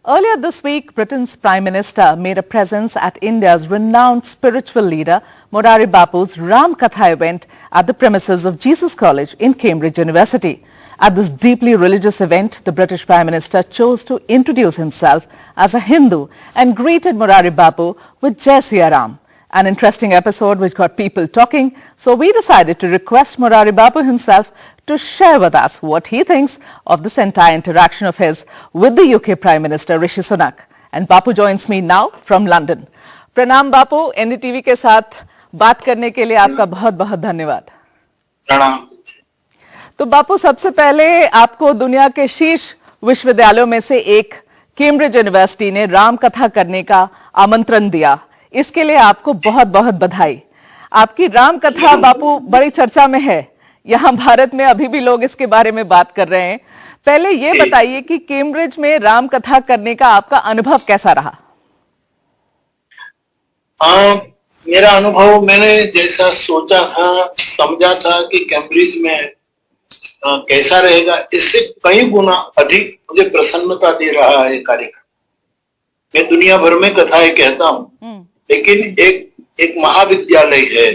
Earlier this week, Britain's Prime Minister made a presence at India's renowned spiritual leader Morari Bapu's Ram Katha event at the premises of Jesus College in Cambridge University. At this deeply religious event, the British Prime Minister chose to introduce himself as a Hindu and greeted Morari Bapu with Jai Siya Ram. An interesting episode which got people talking, so we decided to request Morari Bapu himself to share with us what he thinks of this entire interaction of his with the UK Prime Minister Rishi Sunak. And Bapu joins me now from London. Pranam Bapu, NDTV के साथ बात करने के लिए आपका बहुत बहुत धन्यवाद। प्रणाम। तो बापू, सबसे पहले आपको दुनिया के शीर्ष विश्वविद्यालयों में से एक कैम्ब्रिज यूनिवर्सिटी ने राम कथा करने का आमंत्रण दिया, इसके लिए आपको बहुत बहुत बधाई। आपकी राम कथा बापू बड़ी चर्चा में है, यहाँ भारत में अभी भी लोग इसके बारे में बात कर रहे हैं। पहले ये बताइए कि कैम्ब्रिज में राम कथा करने का आपका अनुभव कैसा रहा? मेरा अनुभव, मैंने जैसा सोचा था, समझा था कि कैम्ब्रिज में कैसा रहेगा, इससे कई गुना अधिक मुझे प्रसन्नता दे रहा है कार्यक्रम। मैं दुनिया भर में कथाएं कहता हूँ, लेकिन एक महाविद्यालय है,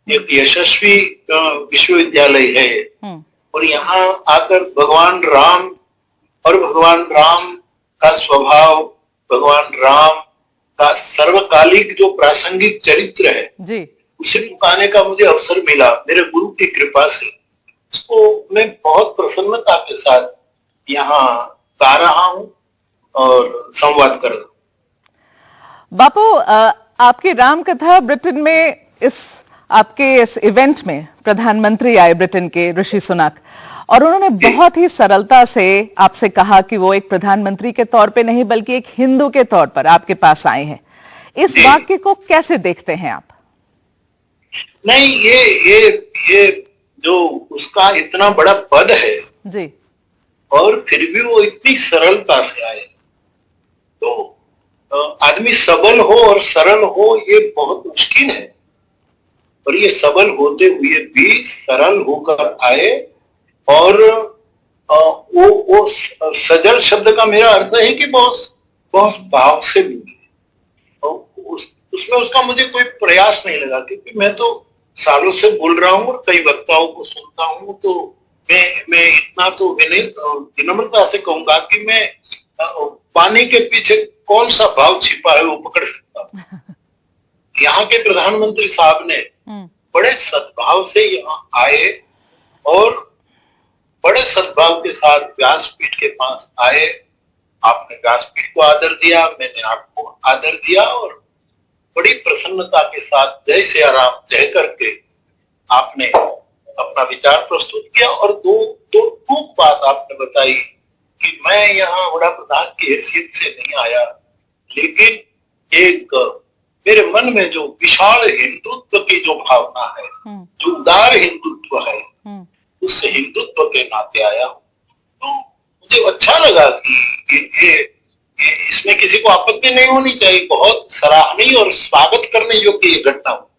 एक यशस्वी विश्वविद्यालय है, और यहाँ आकर भगवान राम और भगवान राम का स्वभाव, भगवान राम का सर्वकालिक जो प्रासंगिक चरित्र है जी, उसे पुकाने का मुझे अवसर मिला मेरे गुरु की कृपा से। उसको मैं बहुत प्रसन्नता के साथ यहाँ गा रहा हूँ और संवाद कर रहा हूँ। बापू, आपकी राम कथा ब्रिटेन में आपके इस इवेंट में प्रधानमंत्री आए ब्रिटेन के ऋषि सुनक, और उन्होंने बहुत ही सरलता से आपसे कहा कि वो एक प्रधानमंत्री के तौर पे नहीं बल्कि एक हिंदू के तौर पर आपके पास आए हैं। इस वाक्य को कैसे देखते हैं आप? नहीं, ये जो उसका इतना बड़ा पद है जी, और फिर भी वो इतनी सरलता से आए, तो आदमी सबल हो और सरल हो ये बहुत मुश्किल है, और ये सबल होते हुए भी सरल होकर आए। और वो सजल शब्द का मेरा अर्थ है कि बहुत भाव से मिले, और उसमें उसका मुझे कोई प्रयास नहीं लगा, क्योंकि मैं तो सालों से बोल रहा हूँ और कई वक्ताओं को सुनता हूँ, तो मैं इतना तो विनम्रता से कहूंगा कि मैं पानी के पीछे कौन सा भाव छिपा है वो पकड़ सकता हूँ। यहाँ के प्रधानमंत्री साहब ने बड़े सद्भाव से यहाँ आए और बड़े सद्भाव के साथ व्यासपीठ के पास आए। आपने व्यासपीठ को आदर दिया, मैंने आपको आदर दिया, और बड़ी प्रसन्नता के साथ जय सिया राम जय करके आपने अपना विचार प्रस्तुत किया। और दो बात आपने बताई कि मैं यहाँ वड़ा प्रधान की हैसियत से नहीं आया, लेकिन एक मेरे मन में जो विशाल हिंदुत्व की जो भावना है, जो उदार हिंदुत्व है, उस हिंदुत्व के नाते आया हूँ। तो मुझे अच्छा लगा कि इसमें किसी को आपत्ति नहीं होनी चाहिए, बहुत सराहनीय और स्वागत करने योग्य ये घटना हो।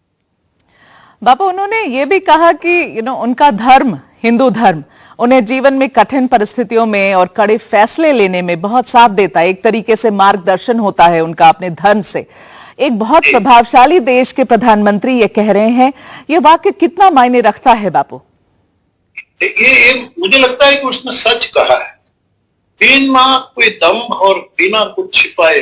बापू, उन्होंने ये भी कहा कि उनका धर्म, हिंदू धर्म, उन्हें जीवन में कठिन परिस्थितियों में और कड़े फैसले लेने में बहुत साथ देता है। एक तरीके से मार्गदर्शन होता है उनका अपने धर्म से। एक बहुत प्रभावशाली देश के प्रधानमंत्री ये कह रहे हैं, ये वाक्य कितना मायने रखता है बापू? ये मुझे लगता है कि उसने सच कहा है, बिना कोई दम्भ और बिना कुछ छिपाए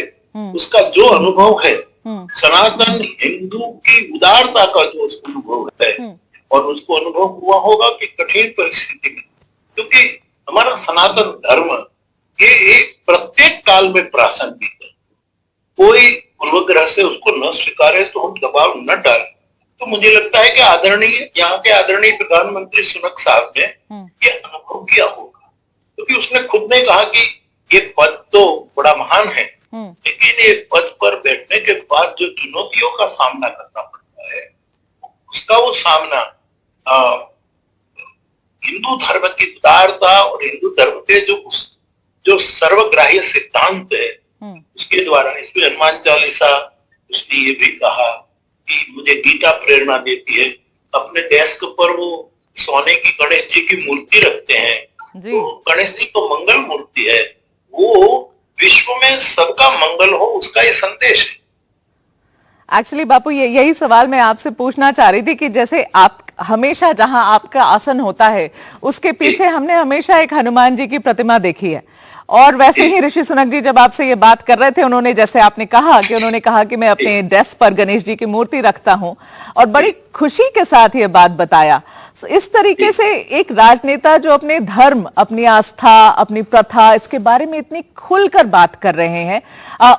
उसका जो अनुभव है, सनातन हिंदू की उदारता का जो अनुभव है, और उसको अनुभव हुआ होगा कि कठिन परिस्थिति में, क्योंकि हमारा सनातन धर्म ये एक प्रत्येक काल में प्रासंगिक है। कोई पूर्वग्रह से उसको न स्वीकारे तो हम दबाव न डालें। तो मुझे लगता है कि यहाँ के आदरणीय प्रधानमंत्री सुनक साहब ने ये अनुभव किया होगा, क्योंकि उसने खुद ने कहा कि ये पद तो बड़ा महान है, लेकिन ये पद पर बैठने के बाद जो चुनौतियों का सामना करना पड़ता है, उसका वो सामना हिंदू धर्म की उदारता और हिंदू धर्म के जो सर्वग्राह्य सिद्धांत है उसके द्वारा। इसमें हनुमान चालीसा, उसने ये भी कहा कि मुझे गीता प्रेरणा देती है। अपने डेस्क पर वो सोने की गणेश जी की मूर्ति रखते हैं, तो गणेश जी तो मंगल मूर्ति है, वो विश्व सबल हो, उसका ये संदेश है। एक्चुअली बापू यही सवाल मैं आपसे पूछना चाह रही थी कि जैसे आप हमेशा जहां आपका आसन होता है उसके पीछे हमने हमेशा एक हनुमान जी की प्रतिमा देखी है, और वैसे ही ऋषि सुनक जी जब आपसे ये बात कर रहे थे, उन्होंने जैसे आपने कहा कि मैं अपने डेस्क पर गणेश जी की मूर्ति रखता हूं, और बड़ी खुशी के साथ ये बात बताया। इस तरीके से एक राजनेता जो अपने धर्म, अपनी आस्था, अपनी प्रथा, इसके बारे में इतनी खुलकर बात कर रहे हैं,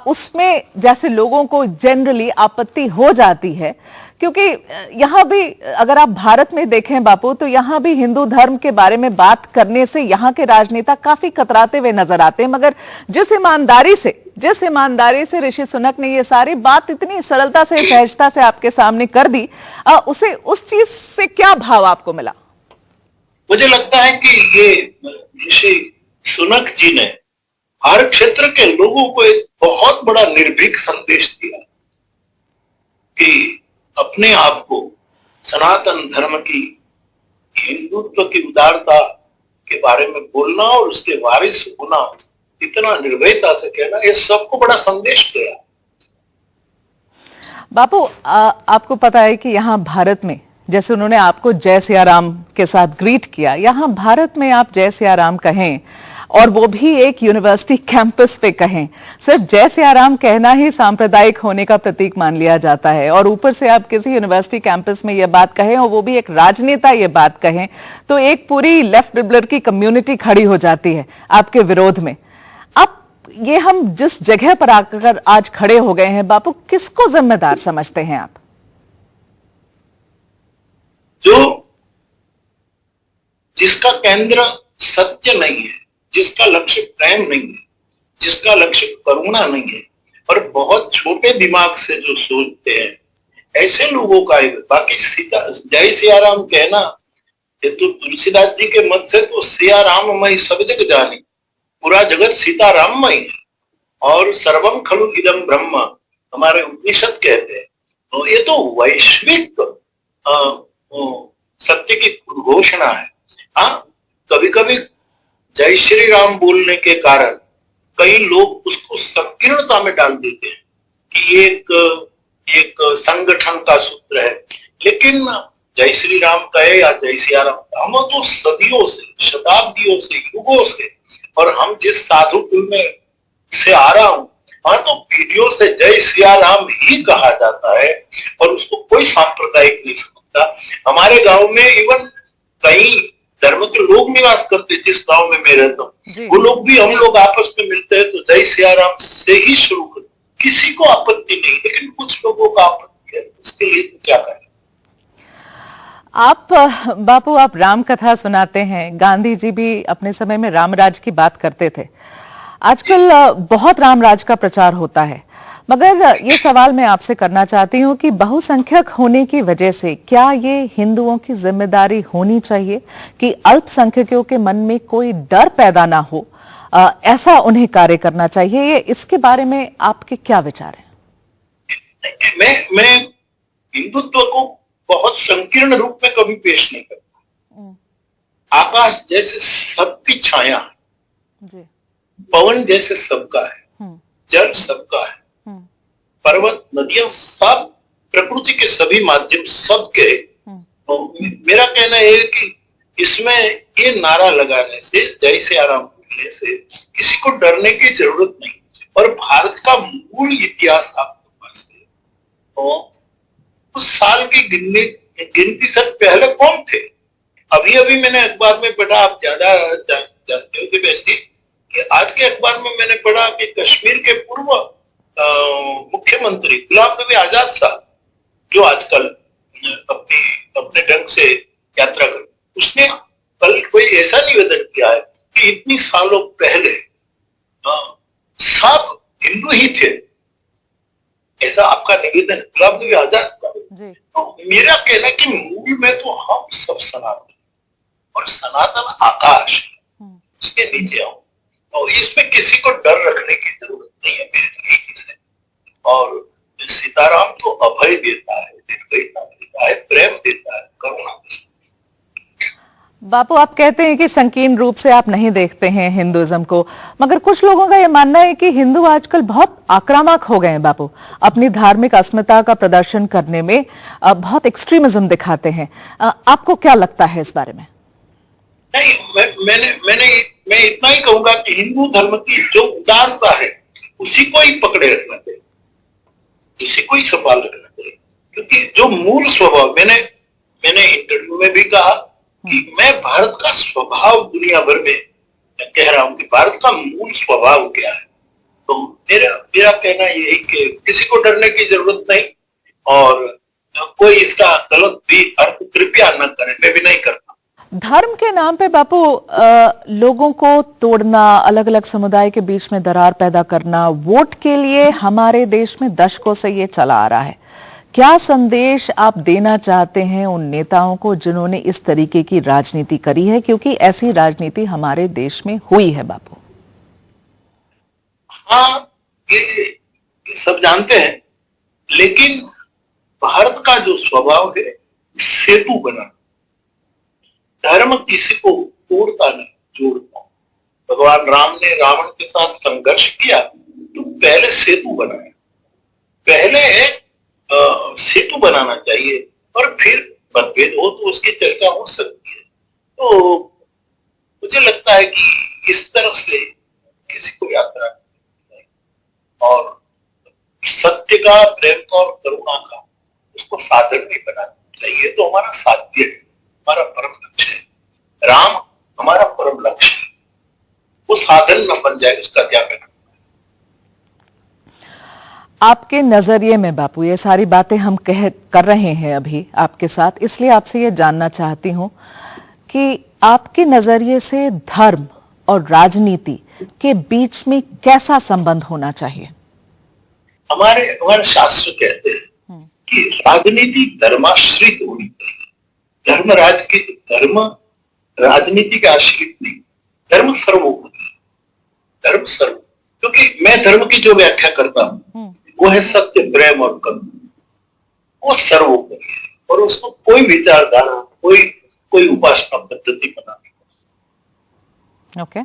उसमें जैसे लोगों को जनरली आपत्ति हो जाती है, क्योंकि यहाँ भी अगर आप भारत में देखें बापू, तो यहाँ भी हिंदू धर्म के बारे में बात करने से यहाँ के राजनेता काफी कतराते हुए नजर आते हैं। मगर जिस ईमानदारी से ऋषि सुनक ने ये सारी बात इतनी सरलता से, सहजता से आपके सामने कर दी, उसे उस चीज से क्या भाव आपको मिला? मुझे लगता है कि ये ऋषि सुनक जी ने हर क्षेत्र के लोगों को एक बहुत बड़ा निर्भीक संदेश दिया कि अपने आप को सनातन धर्म की, हिंदुत्व की उदारता के बारे में बोलना और उसके वारिस होना, इतना निर्भयता से कहना, ये सबको बड़ा संदेश दिया। बापू, आपको पता है कि यहाँ भारत में जैसे उन्होंने आपको जय सिया राम के साथ ग्रीट किया, यहाँ भारत में आप जय सिया राम कहें और वो भी एक यूनिवर्सिटी कैंपस पे कहें, सिर्फ जय सिया राम कहना ही सांप्रदायिक होने का प्रतीक मान लिया जाता है, और ऊपर से आप किसी यूनिवर्सिटी कैंपस में ये बात कहें और वो भी एक राजनेता ये बात कहें, तो एक पूरी लेफ्ट लिबरल की कम्युनिटी खड़ी हो जाती है आपके विरोध में। अब ये हम जिस जगह पर आकर आज खड़े हो गए हैं बापू, किसको जिम्मेदार समझते हैं आप? जिसका केंद्र सत्य नहीं है, जिसका लक्ष्य प्रेम नहीं है, जिसका लक्ष्य करुणा नहीं है, और बहुत छोटे दिमाग से जो सोचते हैं, ऐसे लोगों का है। बाकी जय सिया राम कहना, ये तो तुलसीदास जी के मत से तो सिया राम मई सब जग जानी, पूरा जगत सीता राममय है, और सर्वम खलु इदम ब्रह्म हमारे उपनिषद कहते हैं। तो ये तो वैश्विक सत्य की घोषणा है। हाँ, कभी कभी जय श्री राम बोलने के कारण कई लोग उसको संकीर्णता में डाल देते हैं कि ये एक संगठन का सूत्र है, लेकिन जय श्री राम कहे या जय सिया राम, हम तो सदियों से, शताब्दियों से, युगों से, और हम जिस साधु कुल में से आ रहा हूं, वहां तो पीढ़ियों से जय सिया राम ही कहा जाता है, और उसको कोई सांप्रदायिक नहीं समझता। हमारे गांव में इवन कई धर्म के लोग निवास करते, जिस गांव में मैं रहता हूँ, वो लोग भी, हम लोग आपस में मिलते हैं तो जय सिया राम से ही शुरू करते, किसी को आपत्ति नहीं, लेकिन कुछ लोगों को आपत्ति है, उसके लिए तो क्या करें? आप बापू, आप राम कथा सुनाते हैं, गांधी जी भी अपने समय में रामराज की बात करते थे। आजकल बहुत रामराज का प्रचार होता है, मगर ये सवाल मैं आपसे करना चाहती हूँ कि बहुसंख्यक होने की वजह से क्या ये हिंदुओं की जिम्मेदारी होनी चाहिए कि अल्पसंख्यकों के मन में कोई डर पैदा ना हो, ऐसा उन्हें कार्य करना चाहिए? ये इसके बारे में आपके क्या विचार हैं? मैं हिंदुत्व को बहुत संकीर्ण रूप में कभी पेश नहीं करता। आकाश जैसे सबकी छाया है, पवन जैसे सबका है, जल सबका है, पर्वत, नदियां, सब प्रकृति के सभी माध्यम सबके। तो मेरा कहना है कि इसमें ये नारा लगाने से, जय सिया राम बोलने से किसी को डरने की जरूरत नहीं। और भारत का मूल इतिहास आपके पास है, तो उस साल की गिनती से पहले कौन थे? अभी अभी मैंने अखबार में पढ़ा, आप ज्यादा जानते हो कि बहन जी, कि आज के अखबार में मैंने पढ़ा कि कश्मीर के पूर्व मुख्यमंत्री गुलाम नबी आजाद साहब, जो आजकल अपने ढंग से यात्रा कर, उसने कल कोई ऐसा निवेदन किया है कि इतनी सालों पहले सब हिंदू ही थे, ऐसा आपका निवेदन गुलाम नबी आजाद का। तो मेरा कहना है कि मूल में तो हम सब सनातन, और सनातन आकाश, उसके नीचे आओ, तो इसमें किसी को डर रखने की जरूरत नहीं है मेरे लिए। और सीताराम तो अभय देता है, निर्भयता देता है, प्रेम देता है, करुणा देता है। बापू, आप कहते हैं कि संकीर्ण रूप से आप नहीं देखते हैं हिंदुइज्म को, मगर कुछ लोगों का यह मानना है कि हिंदू आजकल बहुत आक्रामक हो गए हैं बापू, अपनी धार्मिक अस्मिता का प्रदर्शन करने में बहुत एक्सट्रीमिज्म दिखाते हैं। आपको क्या लगता है इस बारे में? नहीं, मैं इतना ही कहूंगा कि हिंदू धर्म की जो उदारता है उसी को ही पकड़े रखना चाहिए, उसी को ही संभाल रखना चाहिए, क्योंकि जो मूल स्वभाव, मैंने इंटरव्यू में भी कहा कि मैं भारत का स्वभाव दुनिया भर में कह रहा हूं कि भारत का मूल स्वभाव क्या है। तो मेरा कहना यही कि किसी को डरने की जरूरत नहीं, और कोई इसका गलत भी अर्थ कृपया न करे, मैं भी नहीं करता। धर्म के नाम पे बापू लोगों को तोड़ना, अलग अलग समुदाय के बीच में दरार पैदा करना, वोट के लिए हमारे देश में दशकों से ये चला आ रहा है। क्या संदेश आप देना चाहते हैं उन नेताओं को जिन्होंने इस तरीके की राजनीति करी है, क्योंकि ऐसी राजनीति हमारे देश में हुई है बापू? हाँ, ये सब जानते हैं, लेकिन भारत का जो स्वभाव है सेतु बना, धर्म किसी को तोड़ता नहीं, जोड़ता। भगवान राम ने रावण के साथ संघर्ष किया तो पहले सेतु बनाया, पहले सेतु बनाना चाहिए, और फिर मतभेद हो तो उसकी चर्चा हो सकती है। तो मुझे लगता है कि इस तरफ से किसी को यात्रा नहीं, और सत्य का, प्रेम का और करुणा का उसको साधन नहीं बनाना चाहिए। तो हमारा साध्य है, हमारा परम लक्ष्य है, राम हमारा परम लक्ष्य है, वो साधन न बन जाए उसका त्याग करना। आपके नजरिए में बापू, ये सारी बातें हम कर रहे हैं अभी आपके साथ, इसलिए आपसे ये जानना चाहती हूं कि आपके नजरिए से धर्म और राजनीति के बीच में कैसा संबंध होना चाहिए? हमारे शास्त्र कहते हैं कि राजनीति धर्माश्रित होनी चाहिए। धर्म राजनीति के आश्रित नहीं, धर्म सर्वोपरि, धर्म सर्व, क्योंकि मैं धर्म की जो व्याख्या करता हूं वो है सत्य, प्रेम और करुणा, वो सर्वोपरि है, और उसको कोई विचारधारा, कोई उपासना पद्धति बना नहीं। ओके।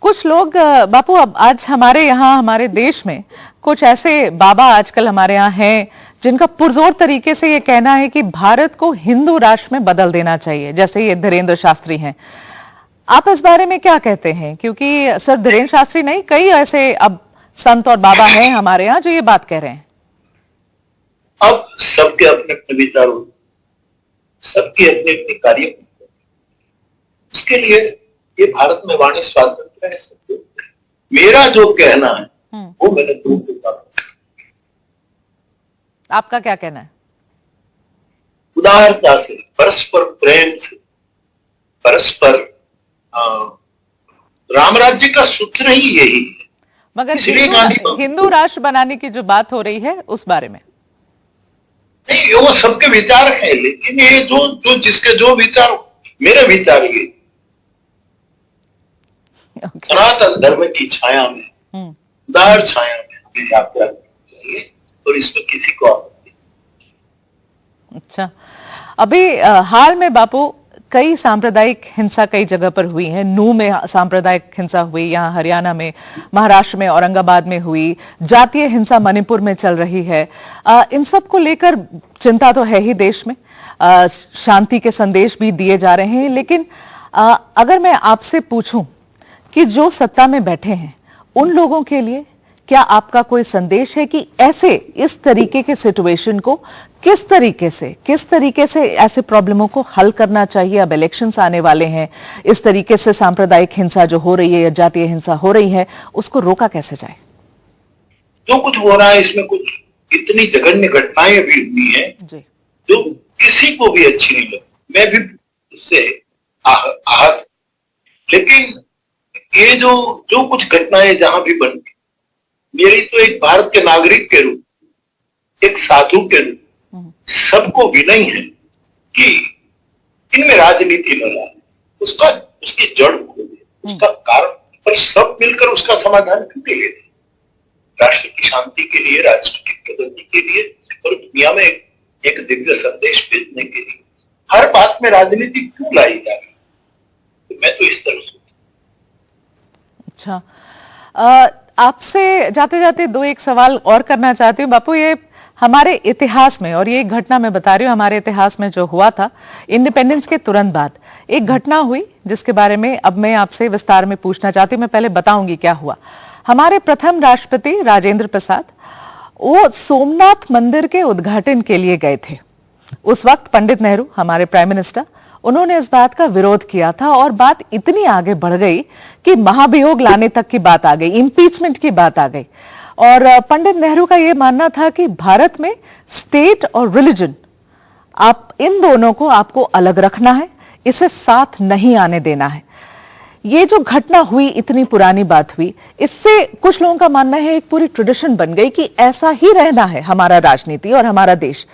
कुछ लोग बापू, अब आज हमारे यहाँ, हमारे देश में कुछ ऐसे बाबा आजकल हमारे यहाँ हैं जिनका पुरजोर तरीके से ये कहना है कि भारत को हिंदू राष्ट्र में बदल देना चाहिए, जैसे ये धीरेन्द्र शास्त्री हैं। आप इस बारे में क्या कहते हैं? क्योंकि सिर्फ धीरेन्द्र शास्त्री नहीं, कई ऐसे अब संत और बाबा हैं हमारे यहाँ जो ये बात कह रहे हैं। अब सबके अपने अपने विचार होते, सबके अपने अपने कार्य, उसके लिए ये भारत में वाणी स्वातंत्र है, सबके। मेरा जो कहना है वो मैंने दूर के साथ। आपका क्या कहना है? उदारता से, परस्पर प्रेम से, परस्पर राम राज्य का सूत्र ही यही है। मगर हिंदू राष्ट्र बनाने की जो बात हो रही है उस बारे में नहीं, वो सबके विचार है, लेकिन ये जो जिसके जो विचार, मेरे विचार ये सनातन धर्म की छाया में, उदार छाया में हमें यात्रा करनी चाहिए, और इसमें किसी को आपत्ति। अच्छा, अभी हाल में बापू कई सांप्रदायिक हिंसा कई जगह पर हुई है। नूह में सांप्रदायिक हिंसा हुई, यहाँ हरियाणा में, महाराष्ट्र में, औरंगाबाद में हुई, जातीय हिंसा मणिपुर में चल रही है। इन सब को लेकर चिंता तो है ही देश में, शांति के संदेश भी दिए जा रहे हैं, लेकिन अगर मैं आपसे पूछूं कि जो सत्ता में बैठे हैं उन लोगों के लिए क्या आपका कोई संदेश है कि ऐसे इस तरीके के सिचुएशन को किस तरीके से ऐसे प्रॉब्लमों को हल करना चाहिए? अब इलेक्शंस आने वाले हैं, इस तरीके से सांप्रदायिक हिंसा जो हो रही है या जातीय हिंसा हो रही है उसको रोका कैसे जाए? जो कुछ हो रहा है इसमें कुछ इतनी जघन्य घटनाएं भी हुई हैं जो किसी को भी अच्छी नहीं लगती, मैं भी उससे आहत, लेकिन ये जो कुछ घटनाएं जहां भी बन, मेरी तो एक भारत के नागरिक के रूप, एक साधु के रूप सबको विनय है कि इनमें राजनीति न लाए, उसकी जड़ खोले, उसका कारण, पर सब मिलकर उसका समाधान करके लेते, राष्ट्र की शांति के लिए, राष्ट्र की प्रगति के लिए, और दुनिया में एक दिव्य संदेश भेजने के लिए। हर बात में राजनीति क्यों लाई जा रही? मैं तो इस तरह से। अच्छा, आपसे जाते जाते दो एक सवाल और करना चाहती हूँ बापू। ये हमारे इतिहास में, और ये एक घटना मैं बता रही हूँ, हमारे इतिहास में जो हुआ था इंडिपेंडेंस के तुरंत बाद एक घटना हुई जिसके बारे में अब मैं आपसे विस्तार में पूछना चाहती हूँ। मैं पहले बताऊंगी क्या हुआ। हमारे प्रथम राष्ट्रपति राजेंद्र प्रसाद वो सोमनाथ मंदिर के उद्घाटन के लिए गए थे। उस वक्त पंडित नेहरू हमारे प्राइम मिनिस्टर, उन्होंने इस बात का विरोध किया था और बात इतनी आगे बढ़ गई कि महाभियोग लाने तक की बात आ गई, इंपीचमेंट की बात आ गई। और पंडित नेहरू का यह मानना था कि भारत में स्टेट और रिलीजन, आप इन दोनों को आपको अलग रखना है, इसे साथ नहीं आने देना है। ये जो घटना हुई, इतनी पुरानी बात हुई, इससे कुछ लोगों का मानना है एक पूरी ट्रेडिशन बन गई कि ऐसा ही रहना है हमारा राजनीति और हमारा देश।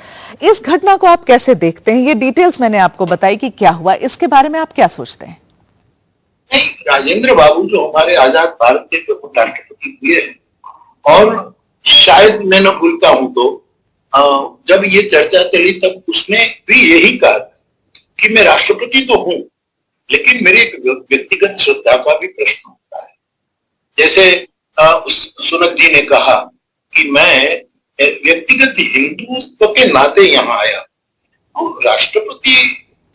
इस घटना को आप कैसे देखते हैं? ये डिटेल्स मैंने आपको बताई कि क्या हुआ, इसके बारे में आप क्या सोचते हैं? नहीं, राजेंद्र बाबू जो हमारे आजाद भारत के प्रथम राष्ट्रपति हुए हैं, और शायद मैं न भूलता हूं तो जब ये चर्चा चली तब उसने भी यही कहा कि मैं राष्ट्रपति तो हूं, लेकिन मेरी एक व्यक्तिगत श्रद्धा का भी प्रश्न होता है। जैसे सुनक जी ने कहा कि मैं व्यक्तिगत हिंदुत्व के नाते यहाँ आया, तो राष्ट्रपति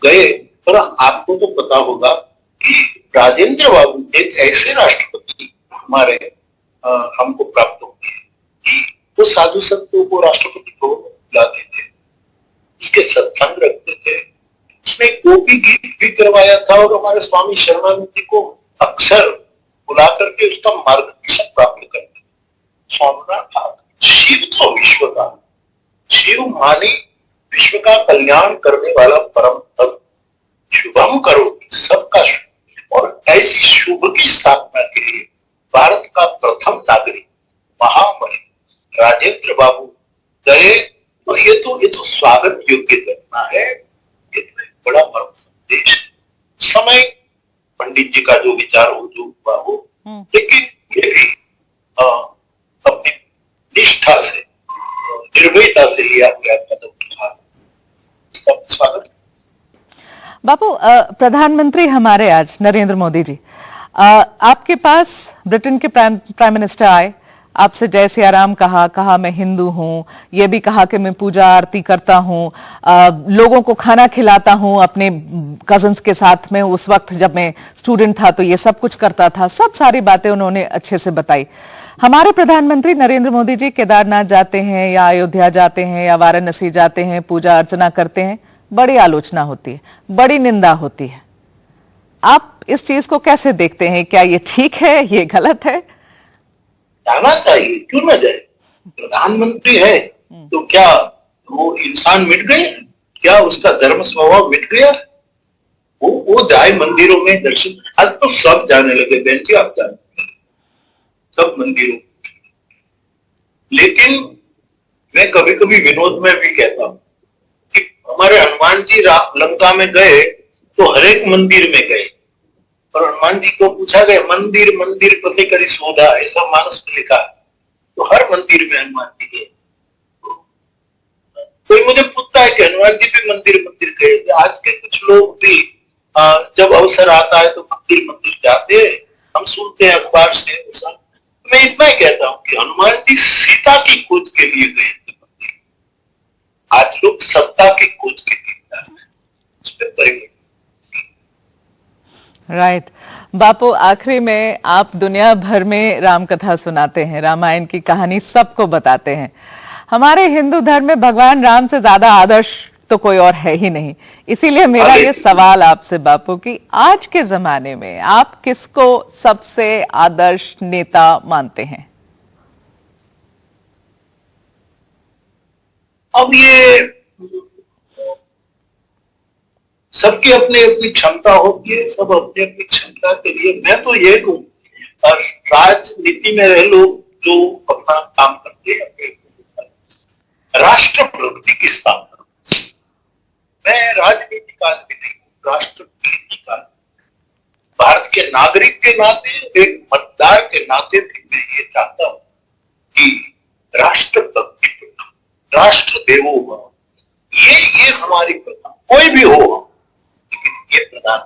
गए, पर आपको तो पता होगा कि राजेंद्र बाबू एक ऐसे राष्ट्रपति हमारे हमको प्राप्त हुए कि वो साधु संतों को राष्ट्रपति को बुलाते थे, उसके सत्संग रखते थे, उसने गोपी गीत भी करवाया था, और हमारे स्वामी शर्मानंद जी को अक्सर बुला करके उसका मार्गदर्शन प्राप्त करते थे। सोमनाथ, शिव तो विश्व का, शिव माने विश्व का कल्याण करने वाला परम भक्त, शुभम करो सबका शुभ, और ऐसी शुभ की स्थापना के लिए भारत का प्रथम नागरिक महामहिम राजेंद्र बाबू गए, और ये तो स्वागत योग्य घटना है। ये तो एक बड़ा परम संदेश। समय पंडित जी का जो विचार हो, जो हुआ हो, लेकिन ये भी अपनी निष्ठा से, निर्भयता से लिया गया कदम था, स्वागत। बापू, प्रधानमंत्री हमारे आज नरेंद्र मोदी जी आपके पास ब्रिटेन के प्राइम मिनिस्टर आए, आपसे जय सिया राम कहा मैं हिंदू हूं, यह भी कहा कि मैं पूजा आरती करता हूं, लोगों को खाना खिलाता हूं अपने कजन्स के साथ में। उस वक्त जब मैं स्टूडेंट था तो ये सब कुछ करता था, सब सारी बातें उन्होंने अच्छे से बताई। हमारे प्रधानमंत्री नरेंद्र मोदी जी केदारनाथ जाते हैं या अयोध्या जाते हैं या वाराणसी जाते हैं, पूजा अर्चना करते हैं, बड़ी आलोचना होती है, बड़ी निंदा होती है। आप इस चीज को कैसे देखते हैं? क्या ये ठीक है, ये गलत है? जाना चाहिए, क्यों ना जाए। प्रधानमंत्री है तो क्या वो इंसान मिट गए? क्या उसका धर्म स्वभाव मिट गया? वो जाए मंदिरों में दर्शन। आज तो सब जाने लगे बहन जी, आप जानते हैं, सब मंदिरों। लेकिन मैं कभी कभी विनोद में भी कहता हूं कि हमारे हनुमान जी लंका में गए तो हर एक मंदिर में गए, और हनुमान जी को पूछा गया मंदिर मंदिर पते करी सोधा, ऐसा मानस में लिखा, तो हर मंदिर में हनुमान जी गए। कोई मुझे पूछता है कि हनुमान जी भी मंदिर मंदिर गए। आज के कुछ लोग भी जब अवसर आता है तो मंदिर मंदिर जाते हैं, हम सुनते हैं अखबार से। मैं इतना ही कहता हूं कि हनुमान जी सीता की खोज के लिए गए थे मंदिर, आज लोग सत्ता की खोज के लिए जा रहे हैं, उसमें परिवर्तन। राइट बापू, आखिरी में आप दुनिया भर में राम कथा सुनाते हैं, रामायण की कहानी सबको बताते हैं। हमारे हिंदू धर्म में भगवान राम से ज्यादा आदर्श तो कोई और है ही नहीं। इसीलिए मेरा ये सवाल आपसे बापू कि आज के जमाने में आप किसको सबसे आदर्श नेता मानते हैं? अब ये सबकी अपनी अपनी क्षमता होती है, सब अपनी अपनी क्षमता के लिए। मैं तो ये कहूं, राजनीति में रहे लोग जो अपना काम करते हैं, राष्ट्र प्रगति की स्थापना। मैं राजनीति का आदमी नहीं हूं, राष्ट्र प्रगति का। भारत के नागरिक के नाते, एक मतदार के नाते भी मैं ये चाहता हूं कि राष्ट्र भक्ति, राष्ट्र देवो भव, ये हमारी प्रथा, कोई भी हो, लेकिन ये प्रधान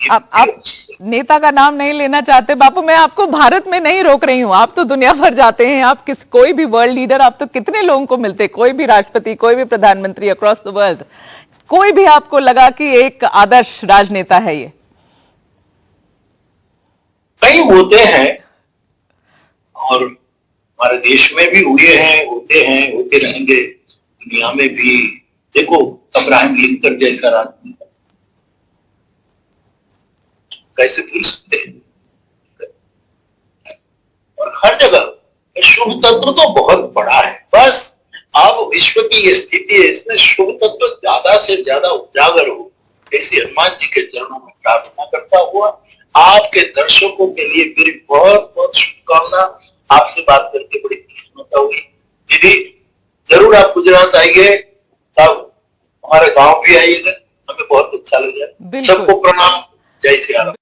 आप नेता का नाम नहीं लेना चाहते बापू, मैं आपको भारत में नहीं रोक रही हूँ, आप तो दुनिया भर जाते हैं, आप कोई भी वर्ल्ड लीडर, आप तो कितने लोगों को मिलते, कोई भी राष्ट्रपति, कोई भी प्रधानमंत्री अक्रॉस द वर्ल्ड, कोई भी आपको लगा कि एक आदर्श राजनेता है ये? कई होते हैं और हमारे देश में भी हुए हैं, होते रहेंगे, दुनिया में भी। देखो अब्राहम लिंकन जैसा राजनेता कैसे भूल सकते हैं। और हर जगह शुभ तत्व तो बहुत बड़ा है, बस अब विश्व की ये स्थिति है, इसमें शुभ तत्व ज्यादा से ज्यादा उजागर हो, ऐसी हनुमान जी के चरणों में प्रार्थना करता हुआ आपके दर्शकों के लिए मेरी बहुत बहुत शुभकामना। आपसे बात करके बड़ी प्रसन्नता हुई। दीदी जरूर आप गुजरात आइए, तब हमारे गांव भी आइएगा, हमें बहुत अच्छा लगेगा। सबको प्रणाम, जय श्री राम।